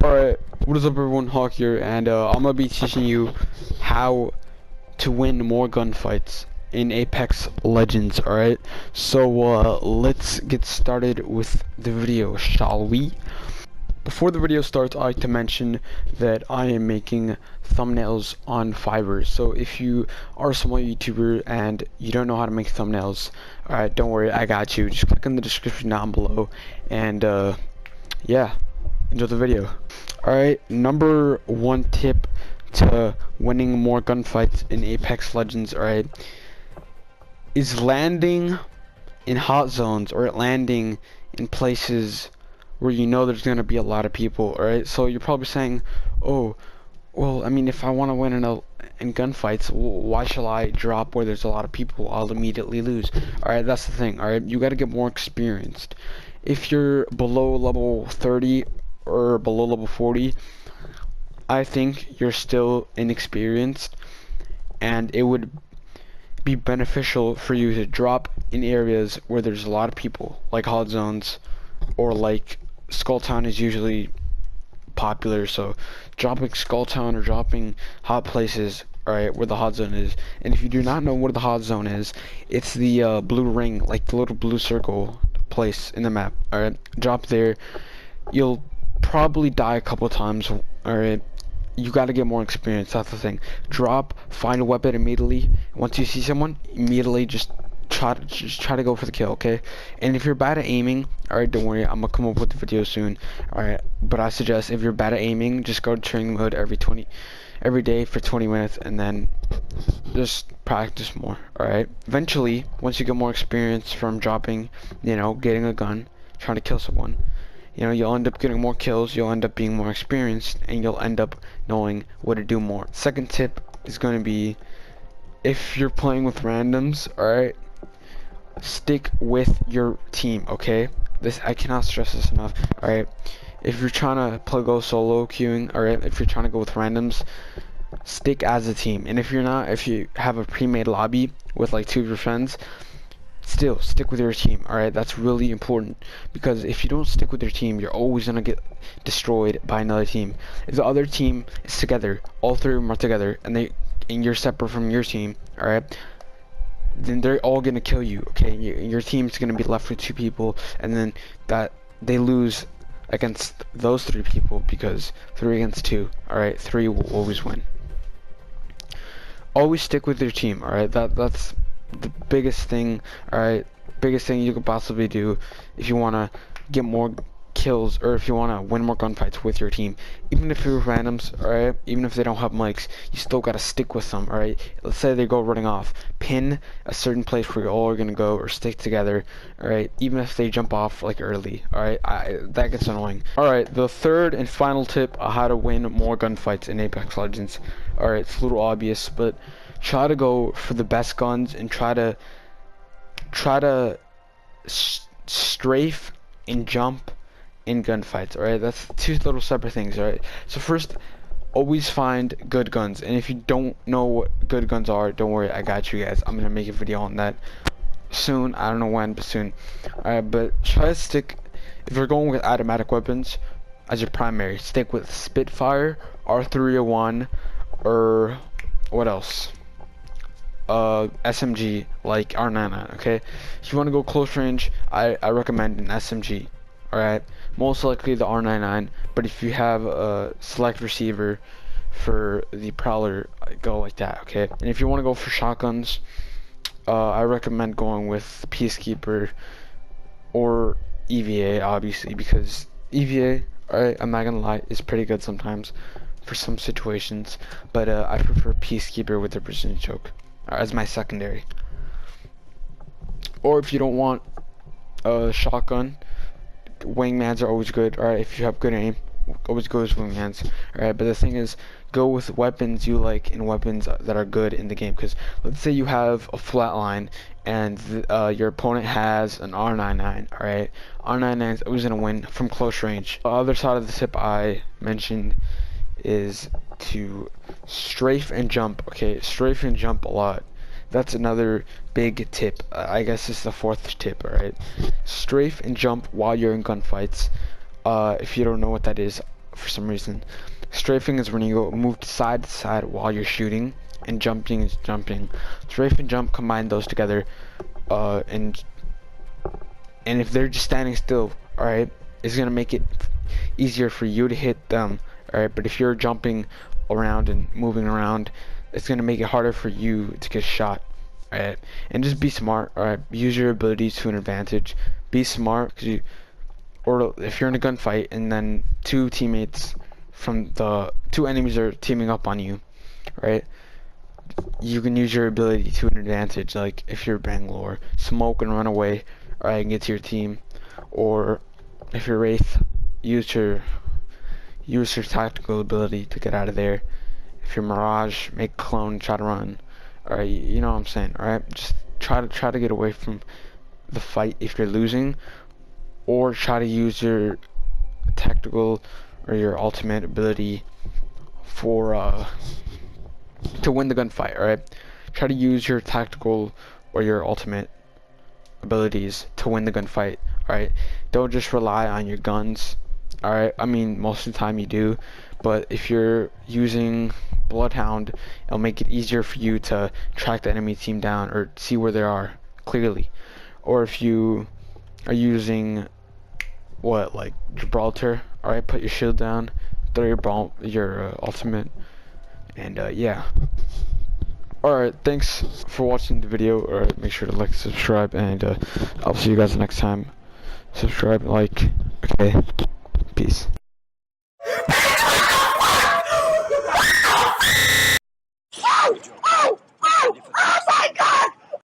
Alright, what is up everyone, Hawk here, and I'm gonna be teaching you how to win more gunfights in Apex Legends, alright? So, let's get started with the video, shall we? Before the video starts, I'd like to mention that I am making thumbnails on Fiverr. So if you are a small YouTuber and you don't know how to make thumbnails, alright, don't worry, I got you. Just click in the description down below, and yeah, enjoy the video. Alright, number one tip to winning more gunfights in Apex Legends, alright, is landing in hot zones or landing in places where you know there's gonna be a lot of people. Alright, so you're probably saying, oh, well, I mean, if I want to win in gunfights, why shall I drop where there's a lot of people? I'll immediately lose. Alright, that's the thing. Alright, you gotta get more experienced. If you're below level 30 or below level 40, I think you're still inexperienced, and it would be beneficial for you to drop in areas where there's a lot of people, like hot zones, or like Skull Town is usually popular, so dropping Skull Town or dropping hot places, alright, where the hot zone is. And if you do not know what the hot zone is, it's the blue ring, like the little blue circle place in the map. Alright, drop there. You'll probably die a couple times. Alright, you got to get more experience. That's the thing. Drop, find a weapon immediately. Once you see someone, immediately just try to go for the kill, okay? And if you're bad at aiming, alright, don't worry, I'm gonna come up with the video soon, alright? But I suggest, if you're bad at aiming, just go to training mode every day for 20 minutes, and then just practice more, alright? Eventually, once you get more experience from dropping, you know, getting a gun, trying to kill someone, you know, you'll end up getting more kills, you'll end up being more experienced, and you'll end up knowing what to do more. Second tip is going to be, if you're playing with randoms, alright, stick with your team, okay? This, I cannot stress this enough, alright? If you're trying to go solo queuing, alright, if you're trying to go with randoms, stick as a team. And if you're not, if you have a pre-made lobby with like 2 of your friends, still stick with your team, alright? That's really important, because if you don't stick with your team, you're always gonna get destroyed by another team. If the other team is together, all 3 of them are together, and you're separate from your team, alright, then they're all gonna kill you, okay? Your team's gonna be left with 2 people, and then that they lose against those 3 people, because 3 against 2, alright? 3 will always win. Always stick with your team, alright? That's the biggest thing, alright? Biggest thing you could possibly do if you wanna get more kills, or if you want to win more gunfights with your team. Even if you're randoms, alright, even if they don't have mics, you still gotta stick with them, alright? Let's say they go running off, pin a certain place where you all are gonna go, or stick together, alright? Even if they jump off like early, alright? That gets annoying. Alright, the third and final tip on how to win more gunfights in Apex Legends. Alright, it's a little obvious, but try to go for the best guns, and try to strafe and jump in gunfights, alright? That's 2 little separate things, alright? So first, always find good guns, and if you don't know what good guns are, don't worry, I got you guys. I'm gonna make a video on that soon. I don't know when, but soon. Alright, but try to stick, if you're going with automatic weapons as your primary, stick with Spitfire, R301, or what else? SMG, like R99, okay? If you want to go close range, I recommend an SMG, alright? Most likely the R99, but if you have a select receiver for the Prowler, go like that, okay? And if you want to go for shotguns, I recommend going with Peacekeeper or EVA, obviously, because EVA, alright, I'm not gonna lie, is pretty good sometimes for some situations, but I prefer Peacekeeper with the precision choke as my secondary. Or if you don't want a shotgun, wingmans are always good, alright? If you have good aim, always go with wingmans, alright? But the thing is, go with weapons you like and weapons that are good in the game, because let's say you have a flatline and your opponent has an R99, alright? R99 is always gonna win from close range. The other side of the tip I mentioned is to strafe and jump, okay? Strafe and jump a lot. That's another big tip. I guess it's the 4th tip, alright? Strafe and jump while you're in gunfights. If you don't know what that is, for some reason. Strafing is when you go move side to side while you're shooting, and jumping is jumping. Strafe and jump, combine those together, and if they're just standing still, alright, it's gonna make it easier for you to hit them, alright, but if you're jumping around and moving around, it's gonna make it harder for you to get shot, alright, and just be smart, alright, use your abilities to an advantage, be smart, or if you're in a gunfight and then two enemies are teaming up on you, right, you can use your ability to an advantage, like if you're Bangalore, smoke and run away, alright, and get to your team, or if you're Wraith, use your tactical ability to get out of there. If you're Mirage, make a clone, try to run. Alright, you know what I'm saying, alright? Just try to get away from the fight if you're losing, or try to use your tactical or your ultimate ability for to win the gunfight, alright? Try to use your tactical or your ultimate abilities to win the gunfight, alright? Don't just rely on your guns, alright? I mean, most of the time you do, but if you're using Bloodhound, it'll make it easier for you to track the enemy team down or see where they are clearly. Or if you are using like Gibraltar, alright, put your shield down, throw your ultimate, and yeah. Alright, thanks for watching the video. Alright, make sure to like, subscribe, and I'll see you guys next time. Subscribe, like, okay, peace.